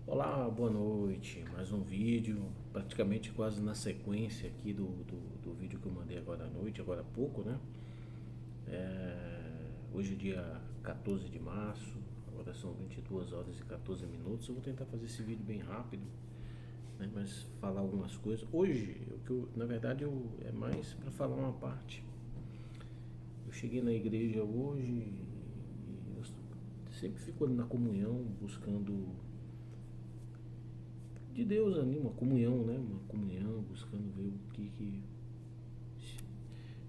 Olá, boa noite. Mais um vídeo, praticamente quase na sequência aqui do vídeo que eu mandei agora à noite, agora há pouco, né? Hoje é dia 14 de março, agora são 22 horas e 14 minutos. Eu vou tentar fazer esse vídeo bem rápido, né? Mas falar algumas coisas. Hoje, na verdade, é mais para falar uma parte. Eu cheguei na igreja hoje e eu sempre fico ali na comunhão, buscando de Deus ali, uma comunhão, né? Uma comunhão, buscando ver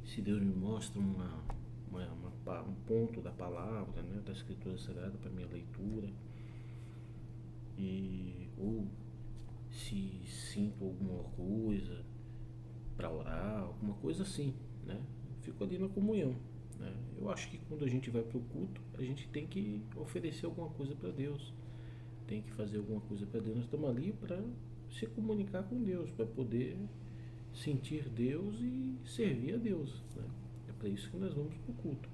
se Deus me mostra um ponto da palavra, né? Da Escritura Sagrada para minha leitura, ou se sinto alguma coisa para orar, alguma coisa assim, né? Fico ali na comunhão, né? Eu acho que quando a gente vai para o culto, a gente tem que oferecer alguma coisa para Deus, tem que fazer alguma coisa para Deus. Nós estamos ali para se comunicar com Deus, para poder sentir Deus e servir a Deus, né? É para isso que nós vamos para o culto.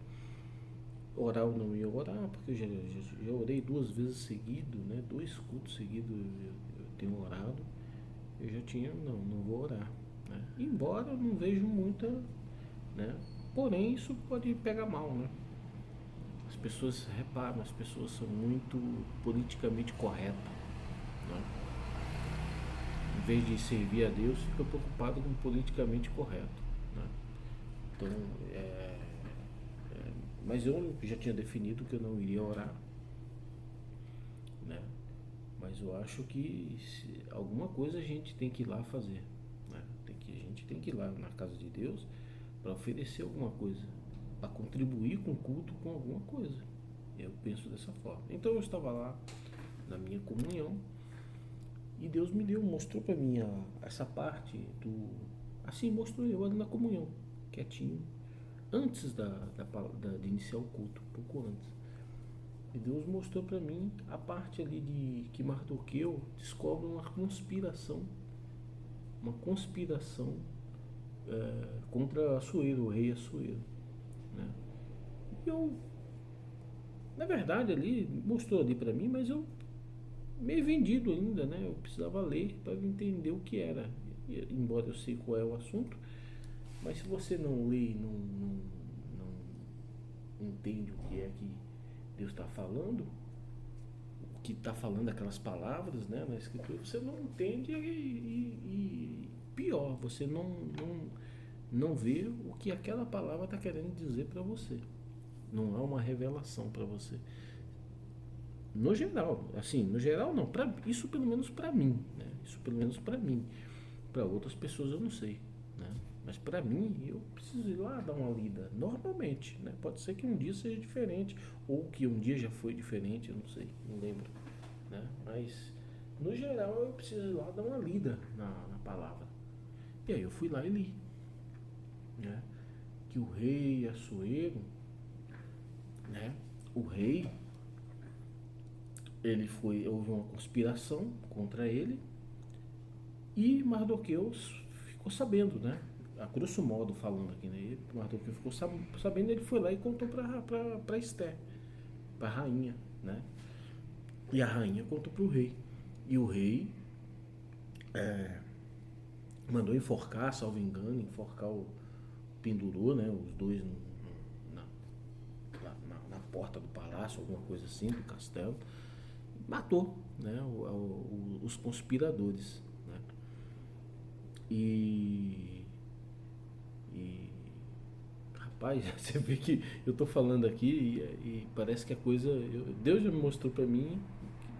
Orar eu não ia orar, porque eu já orei 2 vezes seguido, né? 2 cultos seguidos eu tenho orado. Eu já tinha, não vou orar, né? Embora eu não vejo muita, né? Porém, isso pode pegar mal, né? As pessoas reparam, as pessoas são muito politicamente corretas, né? Em vez de servir a Deus, fica preocupado com o politicamente correto, né? Então, mas eu já tinha definido que eu não iria orar, né? Mas eu acho que alguma coisa a gente tem que ir lá fazer, né? A gente tem que ir lá na casa de Deus para oferecer alguma coisa, para contribuir com o culto com alguma coisa. Eu penso dessa forma. Então eu estava lá na minha comunhão e Deus mostrou para mim essa parte assim, mostrou eu ali na comunhão, quietinho, antes de iniciar o culto, um pouco antes. E Deus mostrou para mim a parte ali de que Mardoqueu descobre uma conspiração contra Assuero, o rei Assuero, né? E eu, na verdade, ali mostrou ali para mim, mas eu meio vendido ainda, né? Eu precisava ler para entender o que era, embora eu sei qual é o assunto, mas se você não lê e não entende o que é que Deus está falando, o que está falando aquelas palavras, né, na escritura, você não entende e pior, você não vê o que aquela palavra está querendo dizer para você. Não há uma revelação para você. No geral, assim, no geral não, isso pelo menos para mim, né? Isso pelo menos para mim. Para outras pessoas eu não sei, né? Mas para mim, eu preciso ir lá dar uma lida, normalmente, né? Pode ser que um dia seja diferente, ou que um dia já foi diferente, eu não sei, não lembro, né? Mas, no geral, eu preciso ir lá dar uma lida na palavra. E aí eu fui lá e li, né? Que o rei Assuero, né? O rei, houve uma conspiração contra ele e Mardoqueu ficou sabendo, né? A grosso modo falando aqui, né? Mardoqueu ficou sabendo, ele foi lá e contou para Esté, para a rainha, né? E a rainha contou para o rei. E o rei mandou enforcar, salvo engano, pendurou, né? Os dois na, na porta do palácio, alguma coisa assim, do castelo. Matou, né? Os conspiradores, né? E rapaz, você vê que eu tô falando aqui e parece que a coisa. Deus já me mostrou pra mim,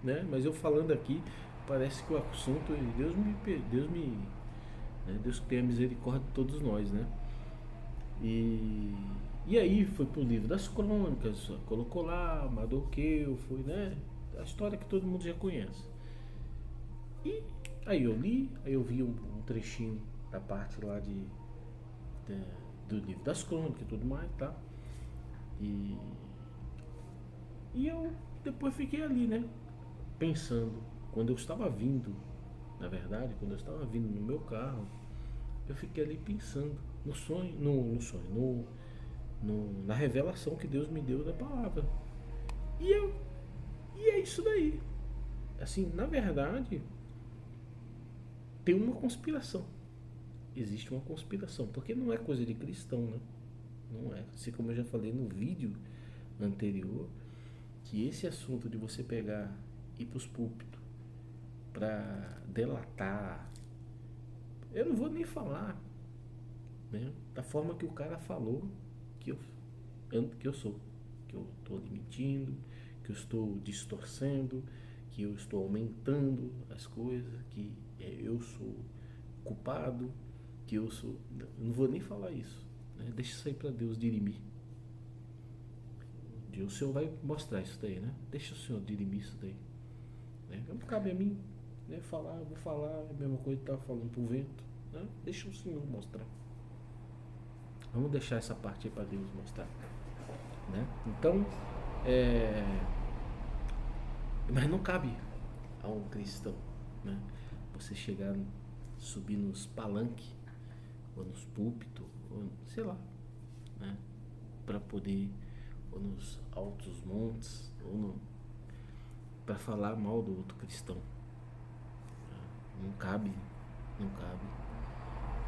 né? Mas eu falando aqui, parece que o assunto. Deus que tenha misericórdia de todos nós, né? E, e aí foi pro livro das crônicas, colocou lá, Mardoqueu, foi, né? A história que todo mundo já conhece. E aí eu li, aí eu vi um trechinho da parte lá do livro das crônicas e tudo mais, tá? E, e eu depois fiquei ali, né? Pensando, quando eu estava vindo, na verdade, quando eu estava vindo no meu carro, eu fiquei ali pensando no sonho, na revelação que Deus me deu da palavra. E é isso daí. assim, na verdade, tem uma conspiração. Existe uma conspiração, porque não é coisa de cristão, né? Não é. Assim como eu já falei no vídeo anterior, que esse assunto de você pegar, ir para os púlpitos para delatar, eu não vou nem falar, né, da forma que o cara falou que eu sou, que eu estou mentindo, que eu estou distorcendo, que eu estou aumentando as coisas, que eu sou culpado, que eu sou. Eu não vou nem falar isso, né? Deixa isso aí para Deus dirimir. O Senhor vai mostrar isso daí, né? Deixa o Senhor dirimir isso daí, né? Não cabe a mim, né, falar, vou falar a mesma coisa que estava falando pro vento, né? Deixa o Senhor mostrar. Vamos deixar essa parte aí para Deus mostrar, né? Então, é... mas não cabe a um cristão, né, você chegar, subir nos palanques, ou nos púlpitos, ou sei lá, né, para poder, ou nos altos montes, ou no, para falar mal do outro cristão. Não cabe, não cabe.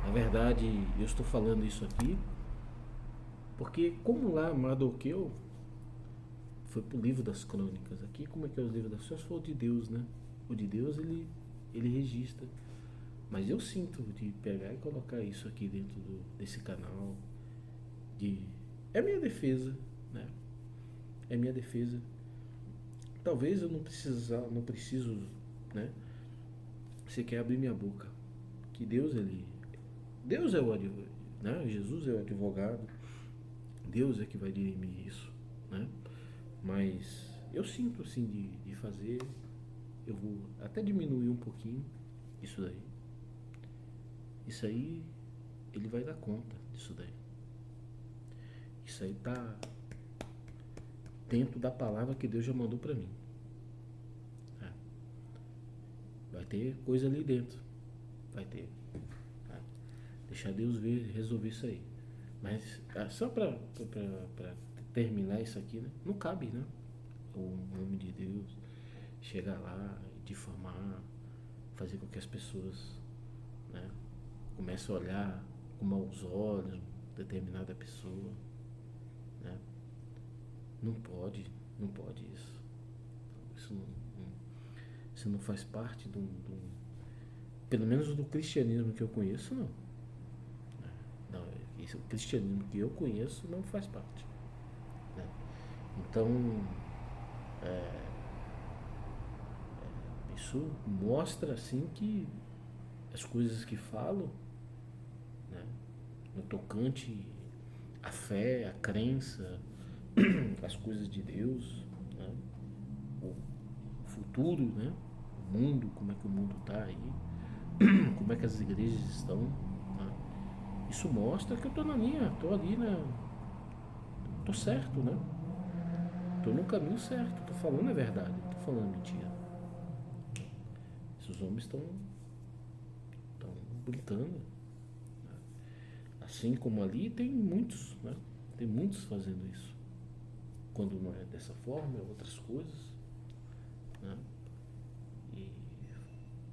Na verdade, eu estou falando isso aqui porque, como lá Mardoqueu foi pro livro das crônicas, aqui como é que é os livros das crônicas? Foi o de Deus, né? O de Deus ele registra. Mas eu sinto de pegar e colocar isso aqui dentro desse canal. De, é minha defesa, né? É minha defesa. Talvez eu não preciso, né? Você quer abrir minha boca. Que Deus é o advogado, né? Jesus é o advogado. Deus é que vai dirimir isso, né? Mas eu sinto assim de fazer. Eu vou até diminuir um pouquinho isso daí. Isso aí, ele vai dar conta disso daí. Isso aí tá dentro da palavra que Deus já mandou para mim. É. Vai ter coisa ali dentro. Vai ter. Tá? Deixar Deus resolver isso aí. Mas só para terminar isso aqui, né? Não cabe, né? O nome de Deus chegar lá e difamar, fazer com que as pessoas, né, comecem a olhar com maus olhos determinada pessoa, né? Não pode, não pode isso. Isso não faz parte pelo menos do cristianismo que eu conheço, não. Não, o cristianismo que eu conheço não faz parte, né? Então, é, isso mostra assim que as coisas que falo, né, no tocante à fé, à crença, as coisas de Deus, né, o futuro, né, o mundo, como é que o mundo está aí, como é que as igrejas estão, né, isso mostra que eu estou na linha, estou ali, né, estou certo, né, estou no caminho certo, estou falando a verdade, não estou falando mentira. Esses homens estão brincando. Assim como ali tem muitos, né? Tem muitos fazendo isso. Quando não é dessa forma, é outras coisas, né?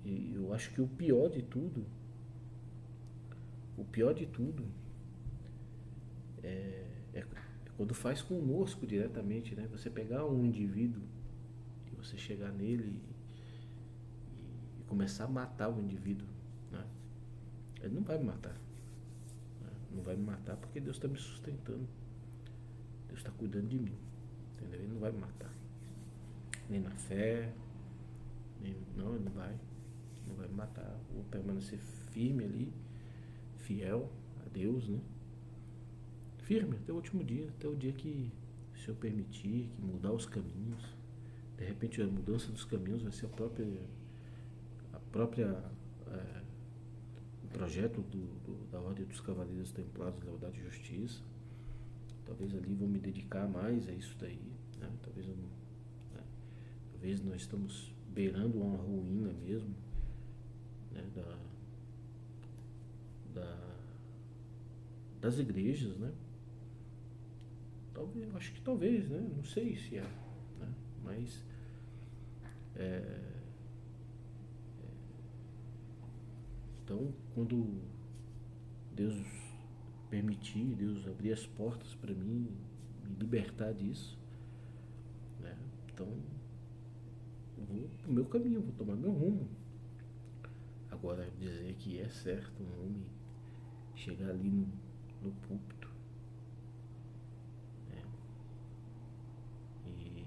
E eu acho que o pior de tudo é quando faz conosco diretamente, né? Você pegar um indivíduo e você chegar nele e começar a matar o indivíduo, né? Ele não vai me matar. Não vai me matar porque Deus está me sustentando. Deus está cuidando de mim. Entendeu? Ele não vai me matar. Nem na fé. Não, ele não vai. Não vai me matar. Vou permanecer firme ali. Fiel a Deus, né? Firme até o último dia. Até o dia que o Senhor permitir, que mudar os caminhos. De repente a mudança dos caminhos vai ser a própria o projeto da Ordem dos Cavaleiros Templados de Lealdade e Justiça. Talvez ali vou me dedicar mais a isso daí, né? Talvez nós estamos beirando uma ruína mesmo, né? Das igrejas, né? Talvez, acho que talvez, né? Não sei se é, né? Mas Então, quando Deus permitir, Deus abrir as portas para mim, me libertar disso, né? Então, eu vou pro meu caminho, vou tomar meu rumo. Agora, dizer que é certo um homem chegar ali no púlpito, né? E,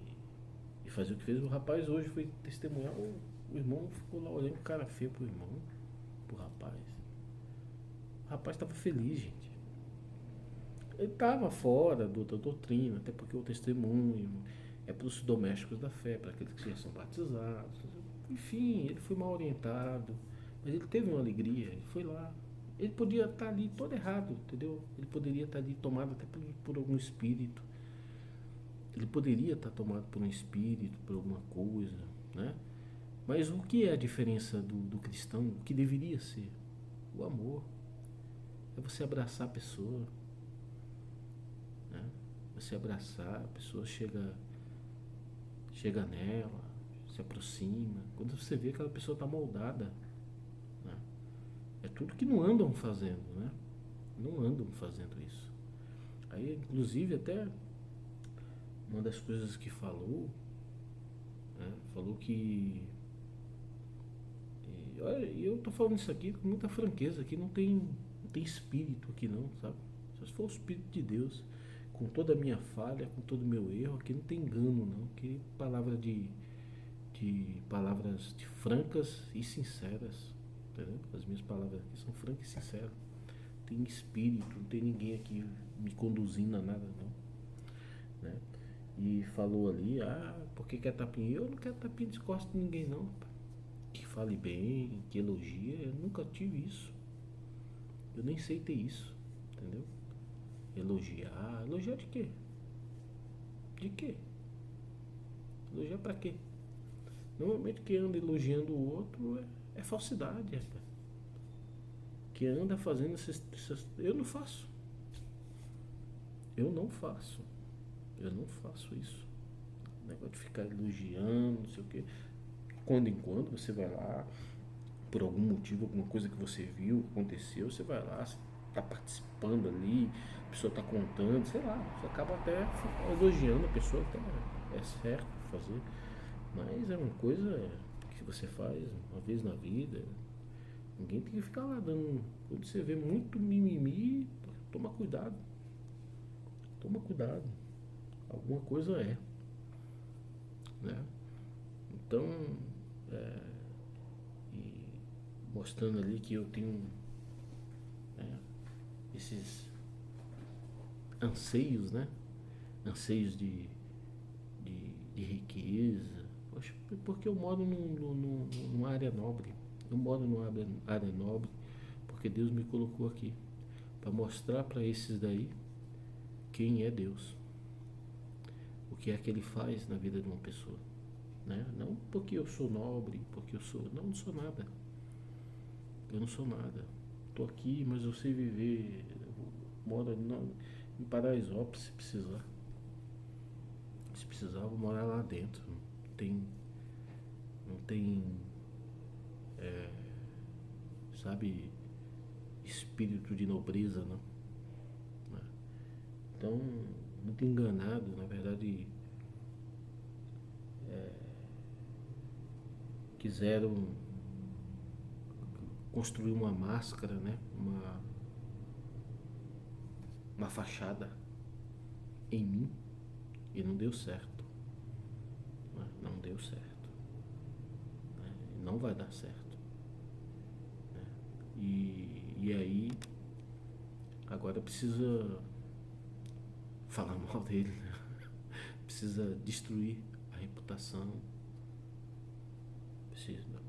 e fazer o que fez o rapaz hoje, foi testemunhar. O irmão ficou lá olhando cara feio pro irmão, pro rapaz. O rapaz estava feliz, gente. Ele estava fora da doutrina, até porque o testemunho é para os domésticos da fé, para aqueles que já são batizados. Enfim, ele foi mal orientado, mas ele teve uma alegria, ele foi lá. Ele podia estar ali todo errado, entendeu? Ele poderia estar ali tomado até por algum espírito. Ele poderia estar tomado por um espírito, por alguma coisa, né? Mas o que é a diferença do cristão? O que deveria ser? O amor. É você abraçar a pessoa, né? Você abraçar, a pessoa chega nela, se aproxima. Quando você vê que aquela pessoa está moldada, né? É tudo que não andam fazendo, né? Não andam fazendo isso. Aí, inclusive, até uma das coisas que falou, né? Falou que... Olha, eu tô falando isso aqui com muita franqueza, que não tem espírito aqui não, sabe? Só se for o Espírito de Deus, com toda a minha falha, com todo o meu erro, aqui não tem engano não, que palavras de francas e sinceras, entendeu? As minhas palavras aqui são francas e sinceras. Não tem espírito, não tem ninguém aqui me conduzindo a nada não, né? E falou ali, por que quer tapinha? Eu não quero tapinha de costas de ninguém não, que fale bem, que elogie, eu nunca tive isso. Eu nem sei ter isso, entendeu? Elogiar de quê? De quê? Elogiar pra quê? Normalmente quem anda elogiando o outro é falsidade, rapaz. Quem anda fazendo eu não faço. Eu não faço. Eu não faço isso. O negócio de ficar elogiando, não sei o quê. Quando em quando você vai lá, por algum motivo, alguma coisa que você viu, aconteceu, você vai lá, você tá participando ali, a pessoa tá contando, sei lá, você acaba até elogiando a pessoa, até é certo fazer, mas é uma coisa que você faz uma vez na vida. Ninguém tem que ficar lá dando. Quando você vê muito mimimi, toma cuidado. Toma cuidado. Alguma coisa é, né? Então, é, e mostrando ali que eu tenho, né, esses anseios, né? Anseios de riqueza. Poxa, porque eu moro numa área nobre. Eu moro numa área nobre porque Deus me colocou aqui para mostrar para esses daí quem é Deus, o que é que Ele faz na vida de uma pessoa, né? Não porque eu sou nobre, porque eu sou, não sou nada. Eu não sou nada. Estou aqui, mas eu sei viver. Eu moro em Paraisópolis, se precisar. Se precisar, eu vou morar lá dentro. Não tem, sabe, espírito de nobreza, não, né? Então, muito enganado, na verdade, quiseram construir uma máscara, né? Uma fachada em mim e não deu certo, né? Não deu certo, né? Não vai dar certo, né? E aí agora precisa falar mal dele, né? Precisa destruir a reputação, precisa,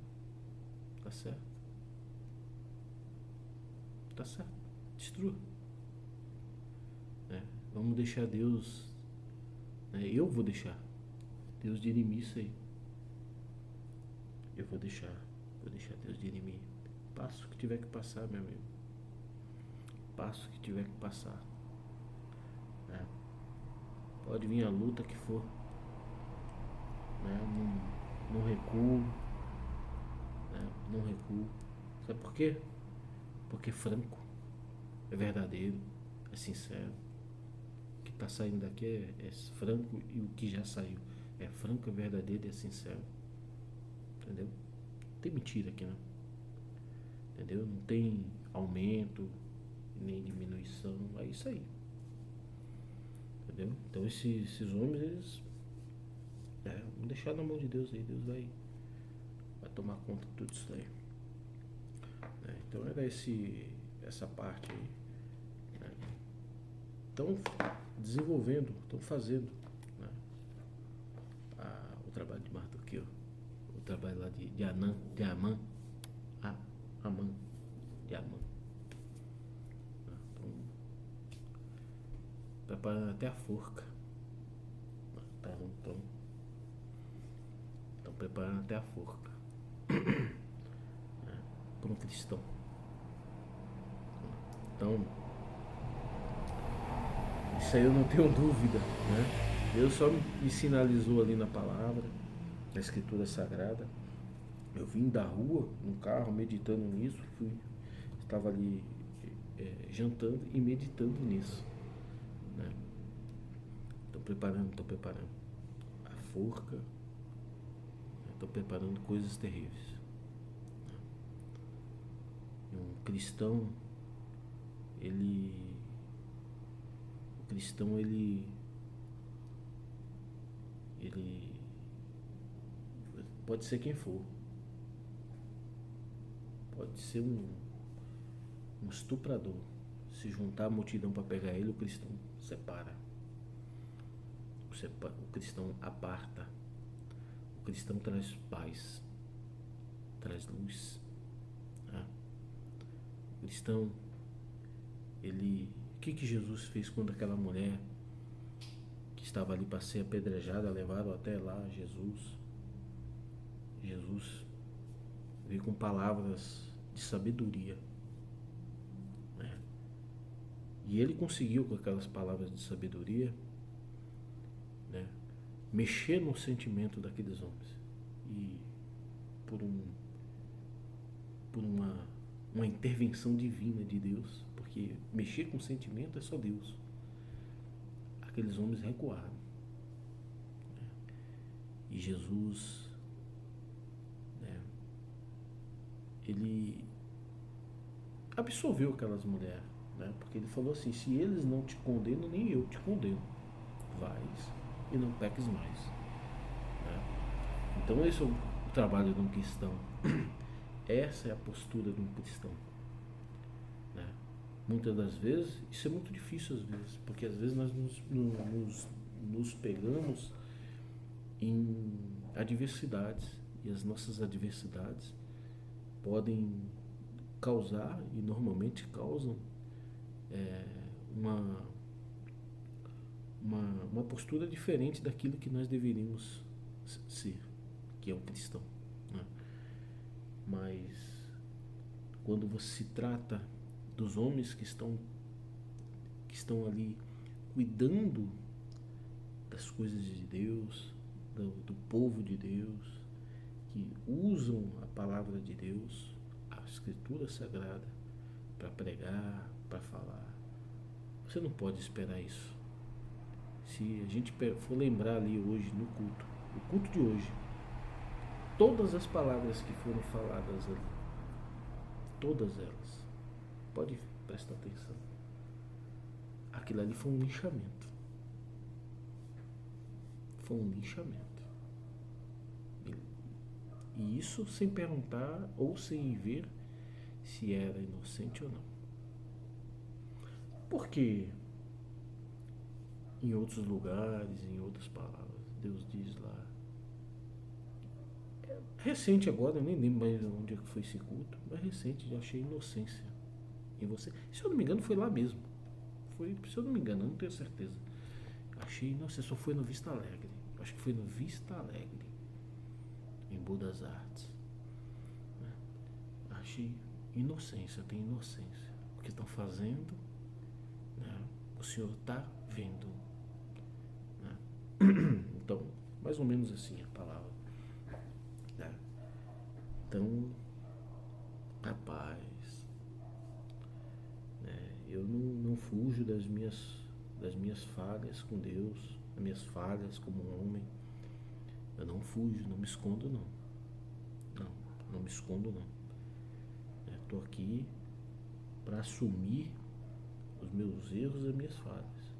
tá certo, tá certo, destrua, né? Vamos deixar Deus, né? Eu vou deixar Deus dirimir isso aí. Eu vou deixar Deus dirimir. Passo o que tiver que passar, meu amigo. Passo o que tiver que passar, né? Pode vir a luta que for, né? Não recuo, né? Não recuo. Sabe por quê? porque é franco, é verdadeiro, é sincero. O que está saindo daqui é franco, e o que já saiu é franco, é verdadeiro e é sincero. Entendeu? Não tem mentira aqui, não. Entendeu? Não tem aumento, nem diminuição. É isso aí. Entendeu? Então esses homens, eles vamos deixar na mão de Deus aí. Deus vai tomar conta de tudo isso aí. Então era essa parte aí. Estão desenvolvendo, estão fazendo, né, o trabalho de Mardoqueu, o trabalho lá de Amã, de Amã. Estão preparando até a forca. Estão preparando até a forca, né, para um cristão. Então, isso aí eu não tenho dúvida, né? Deus só me sinalizou ali na palavra, na escritura sagrada. Eu vim da rua, no carro, meditando nisso, estava ali jantando e meditando nisso, né? Estou preparando a forca, estou preparando coisas terríveis, né? O cristão, ele pode ser quem for, pode ser um estuprador. Se juntar a multidão para pegar ele, o cristão separa. O cristão aparta. O cristão traz paz, traz luz, né? O cristão, o que Jesus fez quando aquela mulher que estava ali para ser apedrejada, levaram até lá Jesus veio com palavras de sabedoria, né? E ele conseguiu, com aquelas palavras de sabedoria, né, mexer no sentimento daqueles homens. E por uma intervenção divina de Deus, porque mexer com sentimento é só Deus, aqueles homens recuaram, né? E Jesus, né, ele absolveu aquelas mulheres, né? Porque ele falou assim: se eles não te condenam, nem eu te condeno. Vais e não peques mais, né? Então esse é o trabalho de um cristão. Essa é a postura de um cristão, né? Muitas das vezes, isso é muito difícil às vezes, porque às vezes nós nos pegamos em adversidades, e as nossas adversidades podem causar, e normalmente causam, uma postura diferente daquilo que nós deveríamos ser, que é o cristão, né? Mas quando você se trata dos homens que estão ali cuidando das coisas de Deus, do povo de Deus, que usam a palavra de Deus, a escritura sagrada, para pregar, para falar, você não pode esperar isso. Se a gente for lembrar ali hoje no culto, o culto de hoje, todas as palavras que foram faladas ali, todas elas, pode prestar atenção, aquilo ali foi um linchamento. Foi um linchamento. E isso sem perguntar ou sem ver se era inocente ou não. Porque em outros lugares, em outras palavras, Deus diz lá, recente agora, eu nem lembro mais onde é que foi esse culto, mas recente, já achei inocência em você. Se eu não me engano, foi lá mesmo. Se eu não me engano, eu não tenho certeza. Achei inocência, só foi no Vista Alegre. Acho que foi no Vista Alegre, em Boa das Artes, né? Achei inocência, tem inocência. O que estão fazendo, né? O Senhor está vendo, né? Então, mais ou menos assim a palavra, né? Então, a paz, das minhas falhas com Deus, das minhas falhas como homem. Eu não fujo, não me escondo não. Não me escondo não. Estou aqui para assumir os meus erros e as minhas falhas.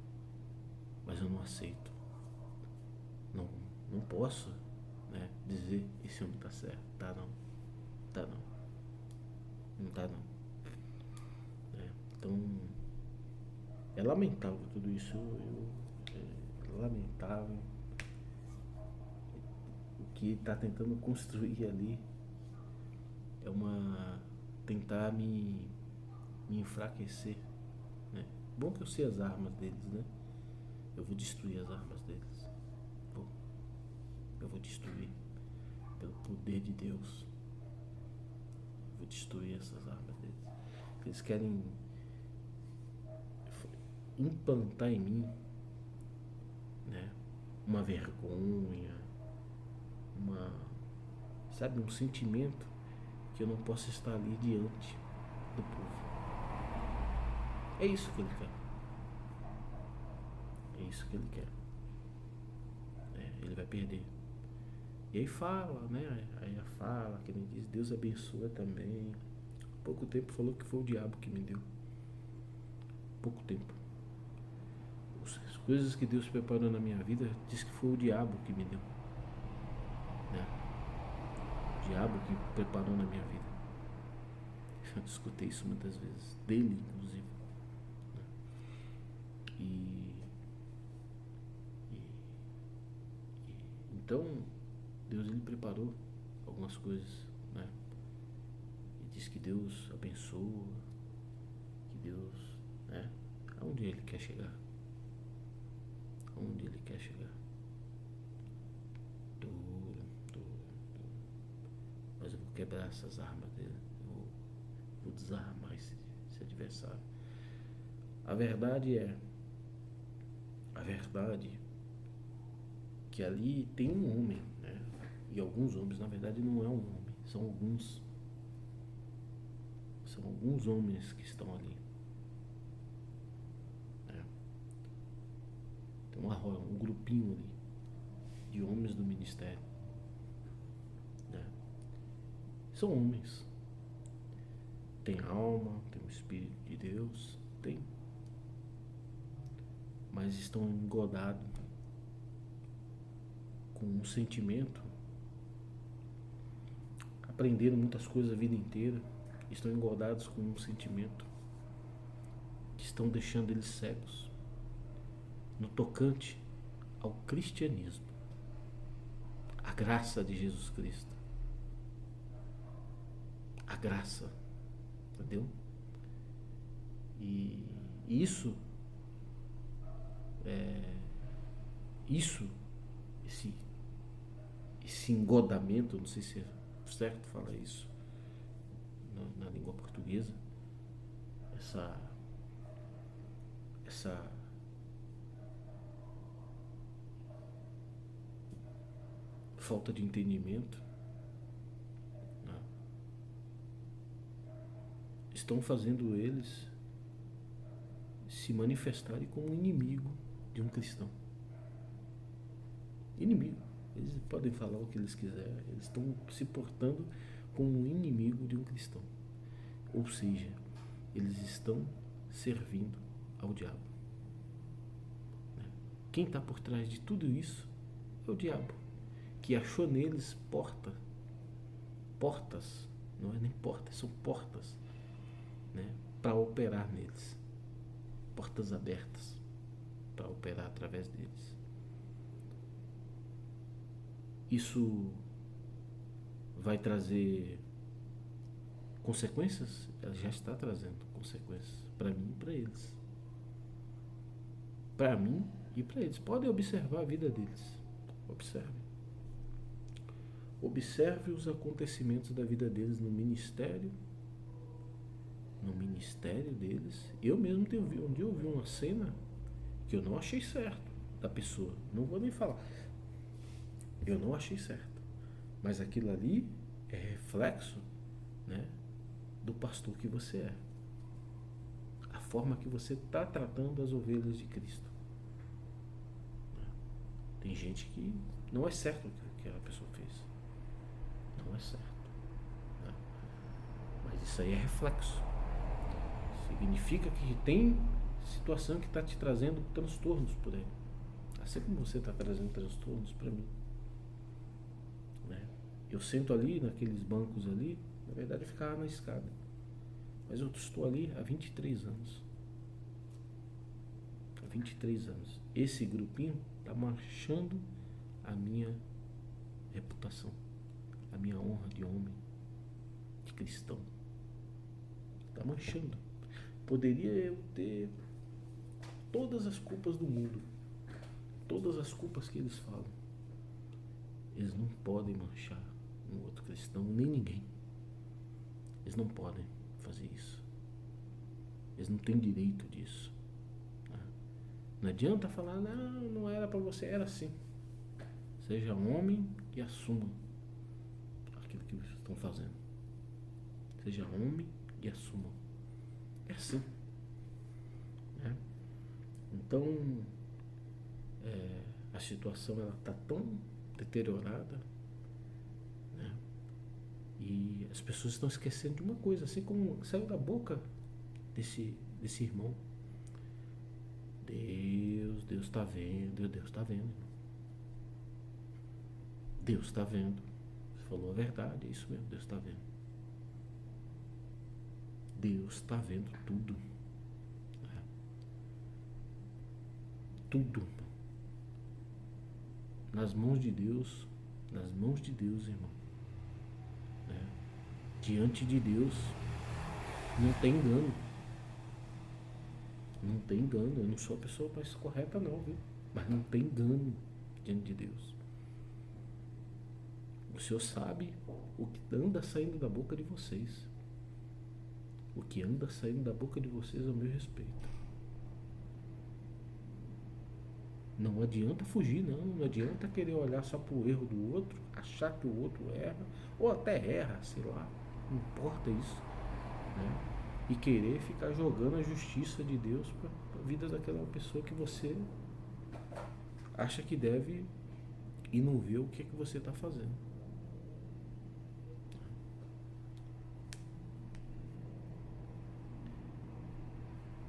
Mas eu não aceito. Não posso, né, dizer esse homem está certo. Tá não. Tá não. Não tá não. Então é lamentável tudo isso. É lamentável o que está tentando construir ali. Tentar me enfraquecer, né? Bom que eu sei as armas deles, né? Eu vou destruir as armas deles. Eu vou destruir pelo poder de Deus. Vou destruir essas armas deles. Eles querem implantar em mim, né, uma vergonha, um sentimento que eu não posso estar ali diante do povo. É isso que ele quer. É isso que ele quer. Ele vai perder. E aí fala, né? Aí fala, que ele diz, Deus abençoa também. Pouco tempo falou que foi o diabo que me deu. Pouco tempo. As coisas que Deus preparou na minha vida, diz que foi o diabo que me deu. Né? O diabo que preparou na minha vida. Eu escutei isso muitas vezes, dele inclusive. Então, Deus ele preparou algumas coisas, né? E diz que Deus abençoa, que Deus, né? Aonde ele quer chegar? Aonde ele quer chegar? Duro. Mas eu vou quebrar essas armas dele. Vou desarmar esse adversário. A verdade que ali tem um homem, né? E alguns homens, na verdade não é um homem, são alguns homens que estão ali, né? Tem um grupinho ali de homens do ministério, né? São homens, tem alma, tem o Espírito de Deus, tem, mas estão engodados com um sentimento, aprenderam muitas coisas a vida inteira, estão engordados com um sentimento que estão deixando eles cegos no tocante ao cristianismo, a graça de Jesus Cristo, a graça, entendeu? E esse engodamento, não sei se é certo falar isso na língua portuguesa, essa falta de entendimento, né, estão fazendo eles se manifestarem como inimigo de um cristão. Inimigo. Eles podem falar o que eles quiserem, eles estão se portando como um inimigo de um cristão. Ou seja, eles estão servindo ao diabo. Quem está por trás de tudo isso é o diabo, que achou neles portas, não é nem portas, são portas, né, para operar neles, portas abertas para operar através deles. Isso vai trazer consequências? Ela já está trazendo consequências para mim e para eles. Para mim e para eles. Podem observar a vida deles. Observe os acontecimentos da vida deles no ministério deles. Eu mesmo um dia eu vi uma cena que eu não achei certo da pessoa. Não vou nem falar. Eu não achei certo. Mas aquilo ali é reflexo, né, do pastor que você é. A forma que você está tratando as ovelhas de Cristo. Tem gente que não é certo o que a pessoa fez. Não é certo. Né? Mas isso aí é reflexo. Significa que tem situação que está te trazendo transtornos por aí. Assim como você está trazendo transtornos para mim. Né? Eu sento ali, naqueles bancos ali, na verdade eu ficava na escada. Mas eu estou ali há 23 anos. Há 23 anos. Esse grupinho está manchando a minha reputação, a minha honra de homem, de cristão. Está manchando. Poderia eu ter todas as culpas do mundo, todas as culpas que eles falam. Eles não podem manchar um outro cristão, nem ninguém. Eles não podem fazer isso. Eles não têm direito disso. Não adianta falar, não era para você, era assim. Seja homem e assuma aquilo que vocês estão fazendo. Seja homem e assuma. É assim. Né? Então, a situação está tão deteriorada, né? E as pessoas estão esquecendo de uma coisa, assim como saiu da boca desse irmão. Deus está vendo, Deus está vendo. Deus está vendo. Você falou a verdade, é isso mesmo, Deus está vendo. Deus está vendo tudo. Né? Tudo. Nas mãos de Deus, irmão. Né? Diante de Deus, não tem engano. Não tem engano. Eu não sou a pessoa mais correta não, viu? Mas não tem engano diante de Deus. O Senhor sabe o que anda saindo da boca de vocês. O que anda saindo da boca de vocês ao meu respeito. Não adianta fugir, não adianta querer olhar só para o erro do outro, achar que o outro erra, ou até erra, sei lá, não importa isso, né? E querer ficar jogando a justiça de Deus para a vida daquela pessoa que você acha que deve e não vê o que você está fazendo.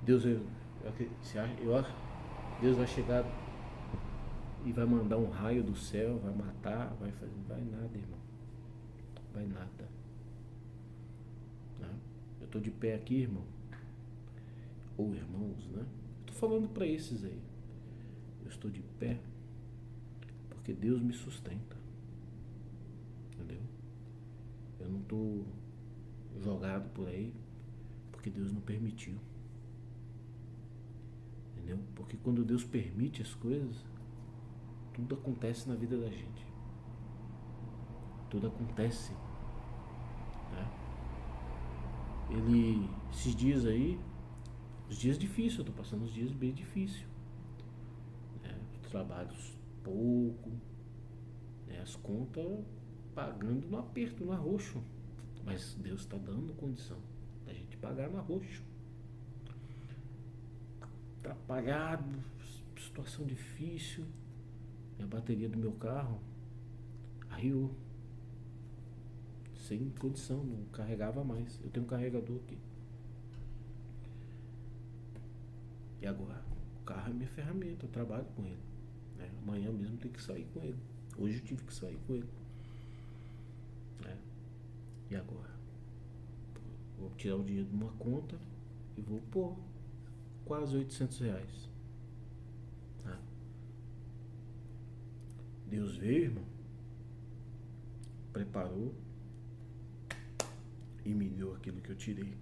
Deus vai chegar e vai mandar um raio do céu, vai matar, vai fazer, vai nada, irmão, vai nada. Né? Eu estou de pé aqui, irmão, ou irmãos, né? Estou falando para esses aí. Eu estou de pé porque Deus me sustenta, entendeu? Eu não estou jogado por aí porque Deus não permitiu, entendeu? Porque quando Deus permite as coisas, tudo acontece na vida da gente. Tudo acontece, né? Esses dias aí, os dias difíceis, eu tô passando os dias bem difíceis, né? Trabalhos pouco, né? As contas pagando no aperto, no arroxo, mas Deus está dando condição da gente pagar no arroxo. Atrapalhado, situação difícil, a bateria do meu carro arriou, sem condição, não carregava mais. Eu tenho um carregador aqui. E agora? O carro é minha ferramenta, eu trabalho com ele, né? Amanhã mesmo eu tenho que sair com ele. Hoje eu tive que sair com ele, né? E agora? Vou tirar o dinheiro de uma conta e vou pôr quase R$ 800. Né? Deus veio, irmão, preparou e me deu aquilo que eu tirei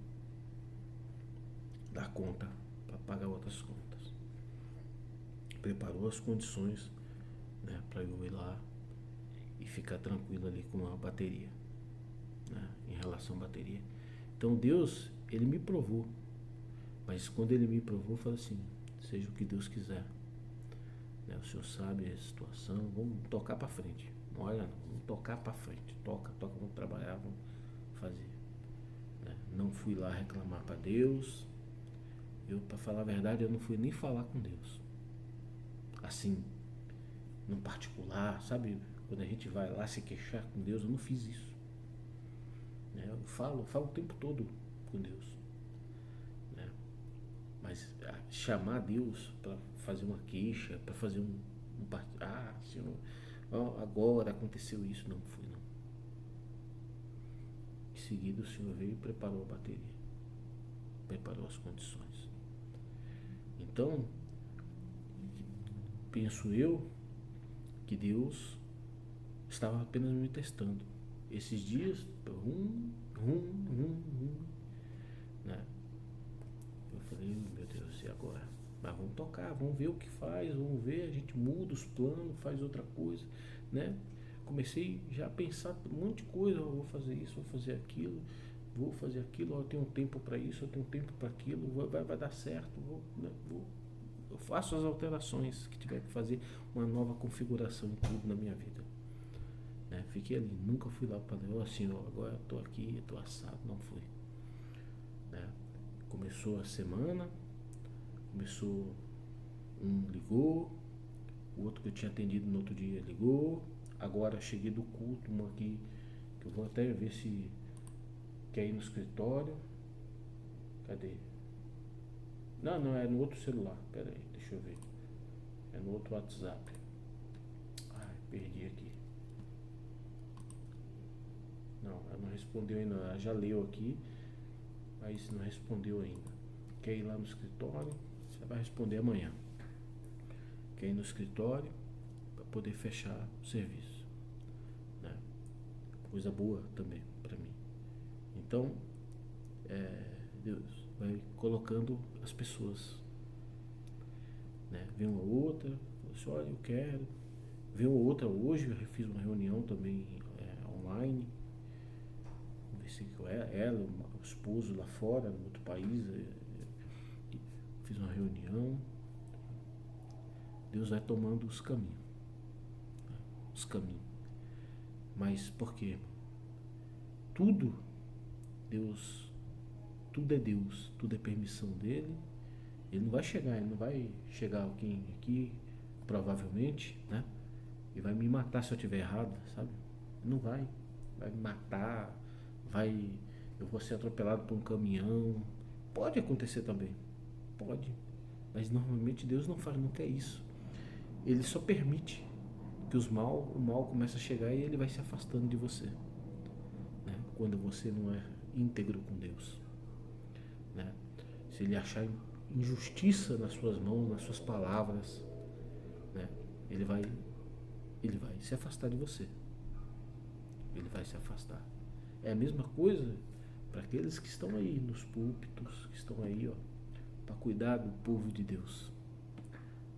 da conta para pagar outras contas. Preparou as condições, né, para eu ir lá e ficar tranquilo ali com a bateria, né, em relação à bateria. Então Deus, ele me provou, mas quando ele me provou, eu falei assim: seja o que Deus quiser, né, o Senhor sabe a situação, vamos tocar para frente. Não olha não, vamos tocar para frente, toca, vamos trabalhar, vamos fazer. Né? Não fui lá reclamar para Deus, Para falar a verdade, eu não fui nem falar com Deus. Assim, no particular, sabe? Quando a gente vai lá se queixar com Deus, eu não fiz isso. Né? Eu falo o tempo todo com Deus. Né? Mas chamar Deus para fazer uma queixa, para fazer Senhor, agora aconteceu isso, não foi não. Em seguida o Senhor veio e preparou a bateria, preparou as condições. Então, penso eu que Deus estava apenas me testando. Esses dias, né? Eu falei, meu Deus, e agora? Mas vamos tocar, vamos ver o que faz, vamos ver, a gente muda os planos, faz outra coisa, né? Comecei já a pensar um monte de coisa, vou fazer isso, vou fazer aquilo, eu tenho um tempo para isso, eu tenho um tempo para aquilo, vai dar certo, eu faço as alterações que tiver que fazer, uma nova configuração em tudo na minha vida. Né? Fiquei ali, nunca fui lá para Deus, assim, agora eu tô aqui, eu tô assado, não fui. Né? Começou a semana, ligou, o outro que eu tinha atendido no outro dia ligou, agora cheguei do culto, um aqui, que eu vou até ver se quer ir no escritório. Cadê? Não, é no outro celular, pera aí, deixa eu ver. É no outro WhatsApp. Ai, perdi aqui. Não, ela não respondeu ainda, ela já leu aqui, mas não respondeu ainda. Quer ir lá no escritório? Você vai responder amanhã. Quer ir no escritório para poder fechar o serviço, né? Coisa boa também para mim. Então, Deus vai colocando as pessoas, né? Vem uma outra, assim, olha, eu quero. Vem uma outra hoje, eu fiz uma reunião também online. Conversei com ela, o esposo lá fora, no outro país. Fiz uma reunião. Deus vai tomando os caminhos. Né? Os caminhos. Mas por quê? Tudo é Deus, tudo é permissão dele. Ele não vai chegar alguém aqui, provavelmente, né? E vai me matar se eu estiver errado, sabe? Não vai me matar, eu vou ser atropelado por um caminhão. Pode acontecer também, pode. Mas normalmente Deus não quer isso. Ele só permite que o mal comece a chegar e ele vai se afastando de você, né? Quando você não é íntegro com Deus, né? Se ele achar injustiça nas suas mãos, nas suas palavras, né? Ele vai se afastar de você. Ele vai se afastar. É a mesma coisa para aqueles que estão aí nos púlpitos, que estão aí, para cuidar do povo de Deus,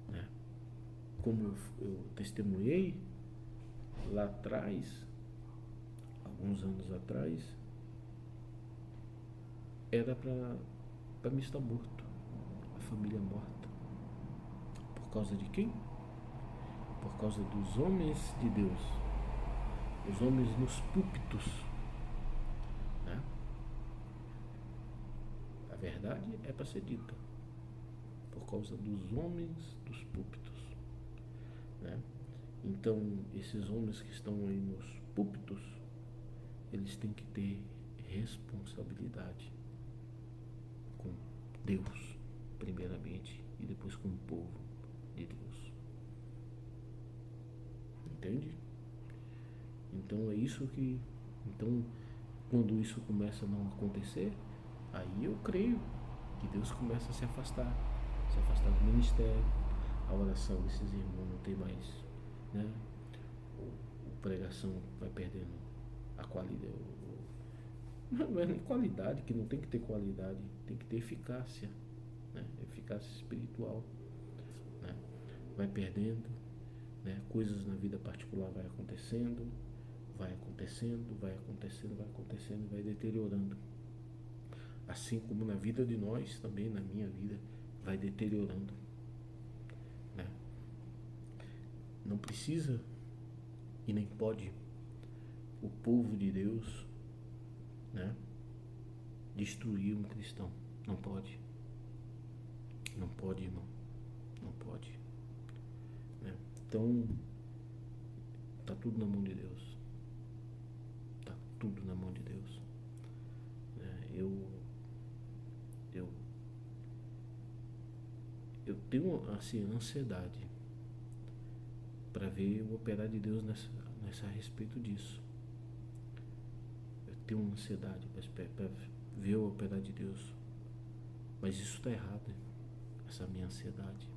né? Como eu testemunhei lá atrás, alguns anos atrás, era para mim estar morto, a família morta. Por causa de quem? Por causa dos homens de Deus, os homens nos púlpitos, né? A verdade é para ser dita, por causa dos homens dos púlpitos, né? Então, esses homens que estão aí nos púlpitos, eles têm que ter responsabilidade com Deus, primeiramente, e depois com o povo de Deus. Entende? Então é isso que... Então, quando isso começa a não acontecer, aí eu creio que Deus começa a se afastar do ministério, a oração desses irmãos não tem mais, né? A pregação vai perdendo a qualidade. Não é nem qualidade, que não tem que ter qualidade, tem que ter eficácia, né? Eficácia espiritual, né? Vai perdendo, né? Coisas na vida particular vai acontecendo, vai deteriorando. Assim como na vida de nós, também na minha vida, vai deteriorando, né? Não precisa e nem pode o povo de Deus, né, destruir um cristão. Não pode. Não pode, irmão. Não pode. Né? Então, tá tudo na mão de Deus. Tá tudo na mão de Deus. Né? Eu tenho assim ansiedade para ver o operar de Deus nessa a respeito disso. Eu tenho uma ansiedade para ver o operar de Deus, mas isso está errado, essa minha ansiedade.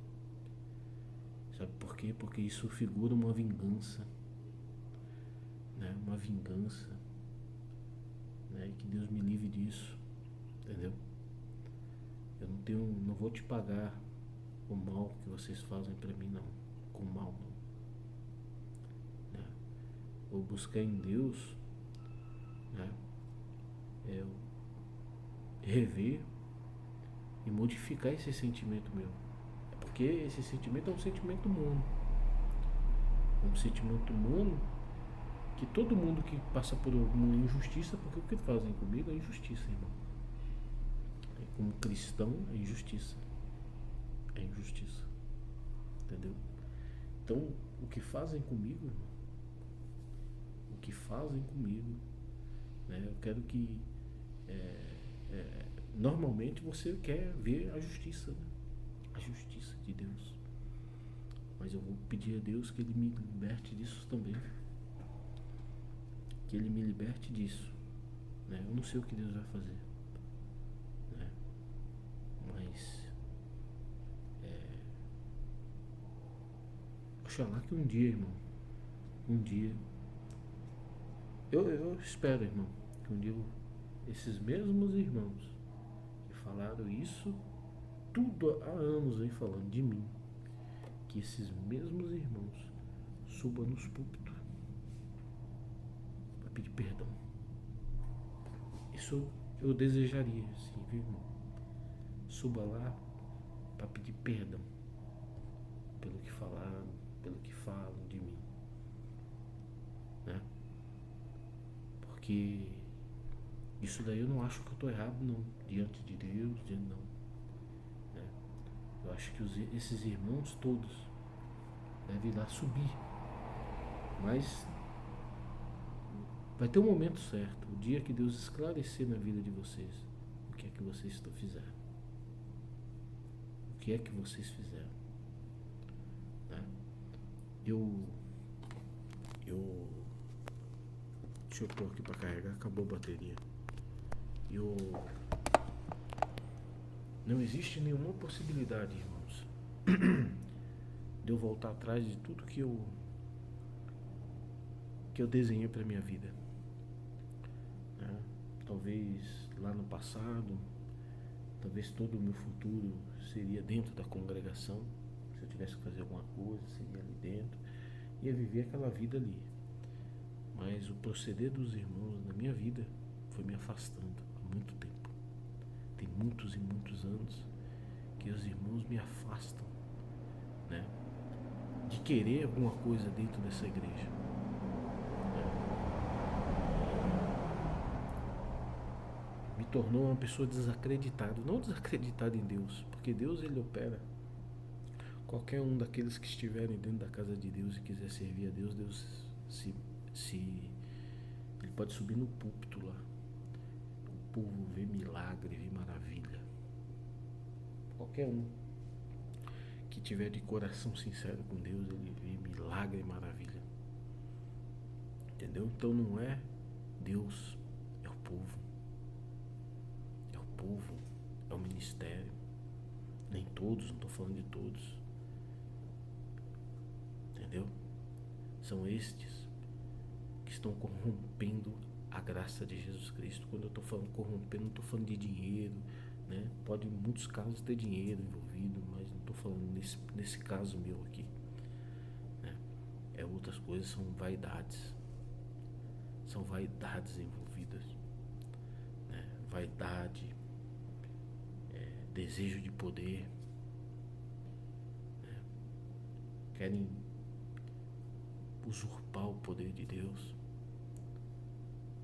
Sabe por quê? Porque isso figura uma vingança, né? Uma vingança, né? Que Deus me livre disso, entendeu? Eu não vou te pagar o mal que vocês fazem para mim, não, com mal, não. Vou buscar em Deus, né, rever e modificar esse sentimento meu. É porque esse sentimento é um sentimento humano. É um sentimento humano que todo mundo que passa por alguma injustiça, porque o que fazem comigo é injustiça, irmão. Como cristão é injustiça. É injustiça. Entendeu? Então, o que fazem comigo, né? Eu quero que normalmente você quer ver a justiça, né? A justiça de Deus, mas eu vou pedir a Deus que Ele me liberte disso também, que Ele me liberte disso, né? Eu não sei o que Deus vai fazer, né? Mas oxalá que um dia, irmão, eu espero, irmão, que um dia esses mesmos irmãos que falaram isso tudo há anos vem falando de mim, que esses mesmos irmãos subam nos púlpitos para pedir perdão. Isso eu desejaria, sim, viu, irmão? Suba lá para pedir perdão pelo que falaram, pelo que falam de mim, né? Porque isso daí eu não acho que eu estou errado, não, diante de Deus, não, né? Eu acho que esses irmãos todos devem ir lá subir, mas vai ter um momento certo, o dia que Deus esclarecer na vida de vocês o que é que vocês fizeram, o que é que vocês fizeram, né? Deixa eu pôr aqui para carregar, acabou a bateria. Não existe nenhuma possibilidade, irmãos, de eu voltar atrás de tudo que eu desenhei para minha vida, né? Talvez lá no passado, talvez todo o meu futuro seria dentro da congregação. Se eu tivesse que fazer alguma coisa, seria ali dentro, ia viver aquela vida ali. Mas o proceder dos irmãos na minha vida foi me afastando há muito tempo. Tem muitos e muitos anos que os irmãos me afastam, né, de querer alguma coisa dentro dessa igreja, né? Me tornou uma pessoa desacreditada, não desacreditada em Deus, porque Deus, Ele opera. Qualquer um daqueles que estiverem dentro da casa de Deus e quiser servir a Deus, ele pode subir no púlpito lá. O povo vê milagre, vê maravilha. Qualquer um que tiver de coração sincero com Deus, ele vê milagre e maravilha. Entendeu? Então não é Deus, é o povo. É o povo, é o ministério. Nem todos, não estou falando de todos. Entendeu? São estes que estão corrompendo a graça de Jesus Cristo. Quando eu estou falando corrompendo, não estou falando de dinheiro, né? Pode em muitos casos ter dinheiro envolvido, mas não estou falando nesse caso meu aqui, né? Outras coisas, são vaidades envolvidas, né? Vaidade, desejo de poder, né? Querem usurpar o poder de Deus,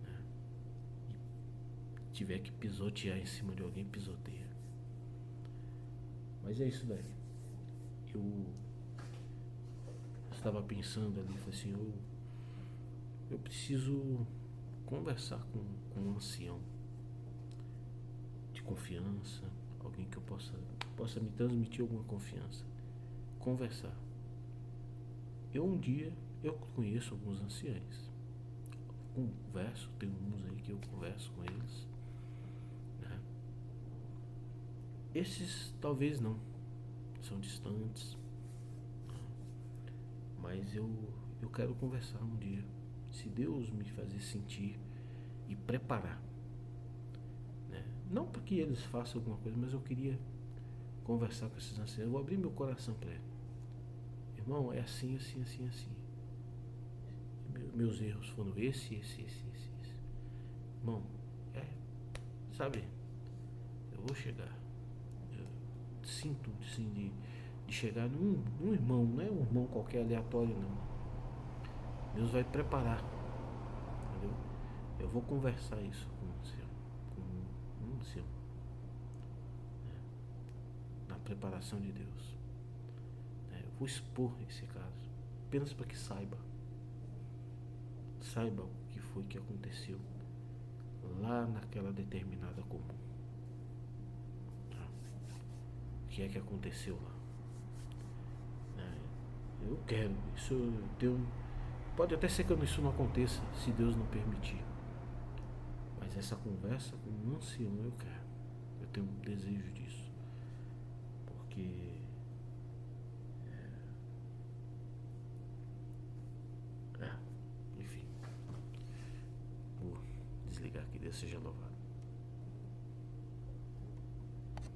né? E tiver que pisotear em cima de alguém, pisoteia. Mas é isso daí. Eu estava pensando ali, falei assim, eu preciso conversar com um ancião de confiança, alguém que eu possa me transmitir alguma confiança. Conversar. Um dia eu conheço alguns anciães. Converso, tem uns aí que eu converso com eles, né? Esses talvez não, são distantes, mas eu quero conversar um dia. Se Deus me fazer sentir e preparar, né? Não para que eles façam alguma coisa, mas eu queria conversar com esses anciãos. Eu vou abrir meu coração para eles. Irmão, é assim, assim, assim, assim. Meus erros foram esse. Irmão, sabe, eu vou chegar. Eu sinto, assim, de chegar num irmão, não é um irmão qualquer aleatório, não. Deus vai preparar, entendeu? Eu vou conversar isso com o seu, né? Na preparação de Deus, né? Eu vou expor esse caso, apenas para que saiba o que foi que aconteceu lá naquela determinada comum, tá? O que é que aconteceu lá, né? Eu quero isso. Pode até ser que isso não aconteça, se Deus não permitir, mas essa conversa com um ancião eu quero. Eu tenho um desejo disso, porque enfim, vou desligar aqui. Deus seja louvado.